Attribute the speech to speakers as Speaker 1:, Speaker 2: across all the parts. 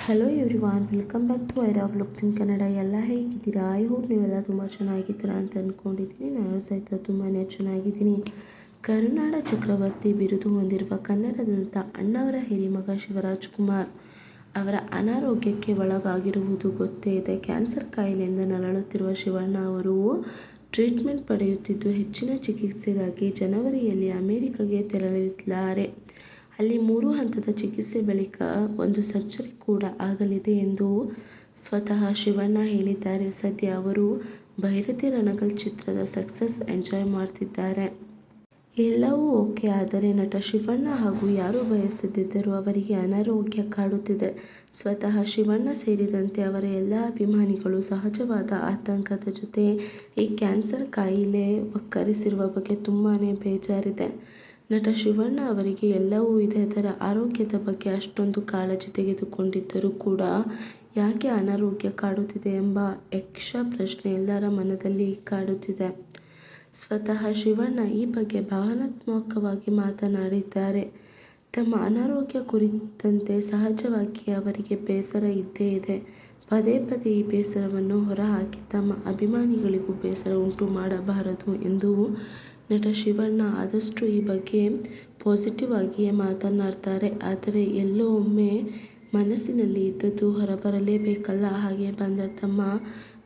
Speaker 1: Hello everyone, welcome back to Aira vlogs in Kannada. ಎಲ್ಲ ಹೇಗಿದ್ದೀರಾ? I hope ನೀವೆಲ್ಲ ತುಂಬ ಚೆನ್ನಾಗಿದ್ದೀರಾ ಅಂತ ಅಂದ್ಕೊಂಡಿದ್ದೀನಿ. ನಾನು ಸಹಿತ ತುಂಬಾ ಚೆನ್ನಾಗಿದ್ದೀನಿ. ಕರುನಾಡ ಚಕ್ರವರ್ತಿ ಬಿರುದು ಹೊಂದಿರುವ ಕನ್ನಡದಂಥ ಅಣ್ಣವರ ಹಿರಿಮಗ ಶಿವರಾಜ್‌ಕುಮಾರ್ ಅವರ ಅನಾರೋಗ್ಯಕ್ಕೆ ಒಳಗಾಗಿರುವುದು ಗೊತ್ತೇ ಇದೆ. ಕ್ಯಾನ್ಸರ್ ಕಾಯಿಲೆಯಿಂದ ನರಳುತ್ತಿರುವ ಶಿವಣ್ಣ ಅವರು ಟ್ರೀಟ್ಮೆಂಟ್ ಪಡೆಯುತ್ತಿದ್ದು, ಹೆಚ್ಚಿನ ಚಿಕಿತ್ಸೆಗಾಗಿ ಜನವರಿಯಲ್ಲಿ ಅಮೆರಿಕಗೆ ತೆರಳಲಿದ್ದಾರೆ. ಅಲ್ಲಿ 3 ಹಂತದ ಚಿಕಿತ್ಸೆ ಬಳಿಕ ಒಂದು ಸರ್ಜರಿ ಕೂಡ ಆಗಲಿದೆ ಎಂದು ಸ್ವತಃ ಶಿವಣ್ಣ ಹೇಳಿದ್ದಾರೆ. ಸದ್ಯ ಅವರು ಭೈರತಿ ರಣಗಲ್ ಚಿತ್ರದ ಸಕ್ಸಸ್ ಎಂಜಾಯ್ ಮಾಡ್ತಿದ್ದಾರೆ. ಎಲ್ಲವೂ ಓಕೆ, ಆದರೆ ನಟ ಶಿವಣ್ಣ ಹಾಗೂ ಯಾರು ಬಯಸದಿದ್ದರೂ ಅವರಿಗೆ ಅನಾರೋಗ್ಯ ಕಾಡುತ್ತಿದೆ. ಸ್ವತಃ ಶಿವಣ್ಣ ಸೇರಿದಂತೆ ಅವರ ಎಲ್ಲ ಅಭಿಮಾನಿಗಳು ಸಹಜವಾದ ಆತಂಕದ ಜೊತೆ ಈ ಕ್ಯಾನ್ಸರ್ ಕಾಯಿಲೆ ವಕ್ಕರಿಸಿರುವ ಬಗ್ಗೆ ತುಂಬಾನೇ ಬೇಜಾರಿದೆ. ನಟ ಶಿವಣ್ಣ ಅವರಿಗೆ ಎಲ್ಲವೂ ಇದೆ, ಅದರ ಆರೋಗ್ಯದ ಬಗ್ಗೆ ಅಷ್ಟೊಂದು ಕಾಳಜಿ ತೆಗೆದುಕೊಂಡಿದ್ದರೂ ಕೂಡ ಯಾಕೆ ಅನಾರೋಗ್ಯ ಕಾಡುತ್ತಿದೆ ಎಂಬ ಯಕ್ಷ ಪ್ರಶ್ನೆ ಎಲ್ಲರ ಮನದಲ್ಲಿ ಕಾಡುತ್ತಿದೆ. ಸ್ವತಃ ಶಿವಣ್ಣ ಈ ಬಗ್ಗೆ ಭಾವನಾತ್ಮಕವಾಗಿ ಮಾತನಾಡಿದ್ದಾರೆ. ತಮ್ಮ ಅನಾರೋಗ್ಯ ಕುರಿತಂತೆ ಸಹಜವಾಗಿ ಅವರಿಗೆ ಬೇಸರ ಇದ್ದೇ ಇದೆ. ಪದೇ ಪದೇ ಈ ಬೇಸರವನ್ನು ಹೊರಹಾಕಿ ತಮ್ಮ ಅಭಿಮಾನಿಗಳಿಗೂ ಬೇಸರ ಉಂಟು ಮಾಡಬಾರದು ಎಂದು ನಟ ಶಿವಣ್ಣ ಆದಷ್ಟು ಈ ಬಗ್ಗೆ ಪಾಸಿಟಿವ್ ಆಗಿಯೇ ಮಾತನಾಡ್ತಾರೆ. ಆದರೆ ಎಲ್ಲೋ ಒಮ್ಮೆ ಮನಸ್ಸಿನಲ್ಲಿ ಇದ್ದದ್ದು ಹೊರಬರಲೇಬೇಕಲ್ಲ, ಹಾಗೆ ಬಂದ ತಮ್ಮ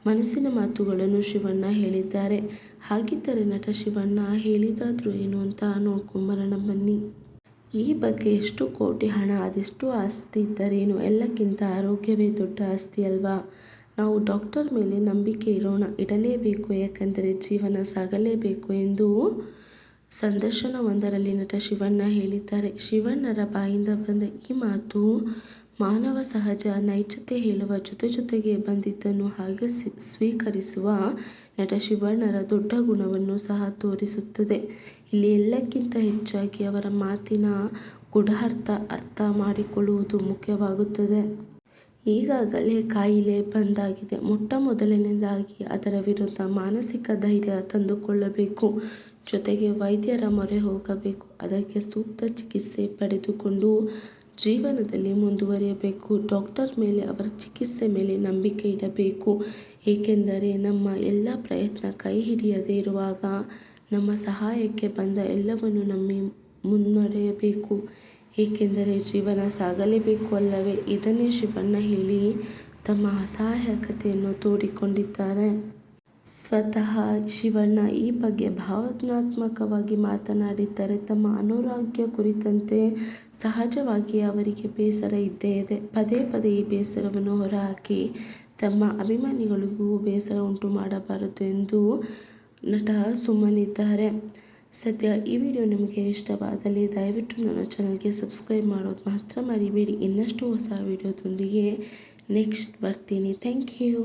Speaker 1: ಮನಸ್ಸಿನ ಮಾತುಗಳನ್ನು ಶಿವಣ್ಣ ಹೇಳಿದ್ದಾರೆ. ಹಾಗಿದ್ದರೆ ನಟ ಶಿವಣ್ಣ ಹೇಳಿದಾದ್ರೂ ಏನು ಅಂತ ನೋಡ್ಕೊಂಬರೋಣ ಬನ್ನಿ. ಈ ಬಗ್ಗೆ ಎಷ್ಟು ಕೋಟಿ ಹಣ, ಅದೆಷ್ಟು ಆಸ್ತಿ ಇದ್ದರೇನು, ಎಲ್ಲಕ್ಕಿಂತ ಆರೋಗ್ಯವೇ ದೊಡ್ಡ ಆಸ್ತಿ ಅಲ್ವಾ? ನಾವು ಡಾಕ್ಟರ್ ಮೇಲೆ ನಂಬಿಕೆ ಇಡಲೇಬೇಕು, ಯಾಕಂದರೆ ಜೀವನ ಸಾಗಲೇಬೇಕು ಎಂದು ಸಂದರ್ಶನವೊಂದರಲ್ಲಿ ನಟ ಶಿವಣ್ಣ ಹೇಳಿದ್ದಾರೆ. ಶಿವಣ್ಣರ ಬಾಯಿಂದ ಬಂದ ಈ ಮಾತು ಮಾನವ ಸಹಜ ನೈಜತೆ ಹೇಳುವ ಜೊತೆಗೆ ಬಂದಿದ್ದನ್ನು ಹಾಗೆ ಸ್ವೀಕರಿಸುವ ನಟ ಶಿವಣ್ಣರ ದೊಡ್ಡ ಗುಣವನ್ನು ಸಹ ತೋರಿಸುತ್ತದೆ. ಇಲ್ಲಿ ಎಲ್ಲಕ್ಕಿಂತ ಹೆಚ್ಚಾಗಿ ಅವರ ಮಾತಿನ ಗೂಢಾರ್ಥ ಅರ್ಥ ಮಾಡಿಕೊಳ್ಳುವುದು ಮುಖ್ಯವಾಗುತ್ತದೆ. ಈಗಾಗಲೇ ಕಾಯಿಲೆ ಬಂದಾಗಿದೆ. ಮೊದಲನೇದಾಗಿ ಅದರ ವಿರುದ್ಧ ಮಾನಸಿಕ ಧೈರ್ಯ ತಂದುಕೊಳ್ಳಬೇಕು. ಜೊತೆಗೆ ವೈದ್ಯರ ಮೊರೆ ಹೋಗಬೇಕು. ಅದಕ್ಕೆ ಸೂಕ್ತ ಚಿಕಿತ್ಸೆ ಪಡೆದುಕೊಂಡು ಜೀವನದಲ್ಲಿ ಮುಂದುವರಿಯಬೇಕು. ಡಾಕ್ಟರ್ ಮೇಲೆ, ಅವರ ಚಿಕಿತ್ಸೆ ಮೇಲೆ ನಂಬಿಕೆ ಇಡಬೇಕು. ಏಕೆಂದರೆ ನಮ್ಮ ಎಲ್ಲ ಪ್ರಯತ್ನ ಕೈ ಹಿಡಿಯದೇ ಇರುವಾಗ ನಮ್ಮ ಸಹಾಯಕ್ಕೆ ಬಂದ ಎಲ್ಲವನ್ನು ನಂಬಿ ಮುನ್ನಡೆಯಬೇಕು. ಏಕೆಂದರೆ ಜೀವನ ಸಾಗಲೇಬೇಕು ಅಲ್ಲವೇ? ಇದನ್ನೇ ಶಿವಣ್ಣ ಹೇಳಿ ತಮ್ಮ ಅಸಹಾಯಕತೆಯನ್ನು ತೋಡಿಕೊಂಡಿದ್ದಾರೆ. ಸ್ವತಃ ಶಿವಣ್ಣ ಈ ಬಗ್ಗೆ ಭಾವನಾತ್ಮಕವಾಗಿ ಮಾತನಾಡಿದ್ದಾರೆ. ತಮ್ಮ ಅನಾರೋಗ್ಯ ಕುರಿತಂತೆ ಸಹಜವಾಗಿ ಅವರಿಗೆ ಬೇಸರ ಇದ್ದೇ ಇದೆ. ಪದೇ ಪದೇ ಈ ಬೇಸರವನ್ನು ಹೊರಹಾಕಿ ತಮ್ಮ ಅಭಿಮಾನಿಗಳಿಗೂ ಬೇಸರ ಉಂಟು ಮಾಡಬಾರದು ಎಂದು ನಟ ಸುಮ್ಮನಿದ್ದಾರೆ. ಸದ್ಯ ಈ ವಿಡಿಯೋ ನಿಮಗೆ ಇಷ್ಟವಾದಲ್ಲಿ ದಯವಿಟ್ಟು ನನ್ನ ಚಾನಲ್ಗೆ ಸಬ್ಸ್ಕ್ರೈಬ್ ಮಾಡೋದು ಮಾತ್ರ ಮರಿಬೇಡಿ. ಇನ್ನಷ್ಟು ಹೊಸ ವಿಡಿಯೋದೊಂದಿಗೆ ನೆಕ್ಸ್ಟ್ ಬರ್ತೀನಿ. Thank you.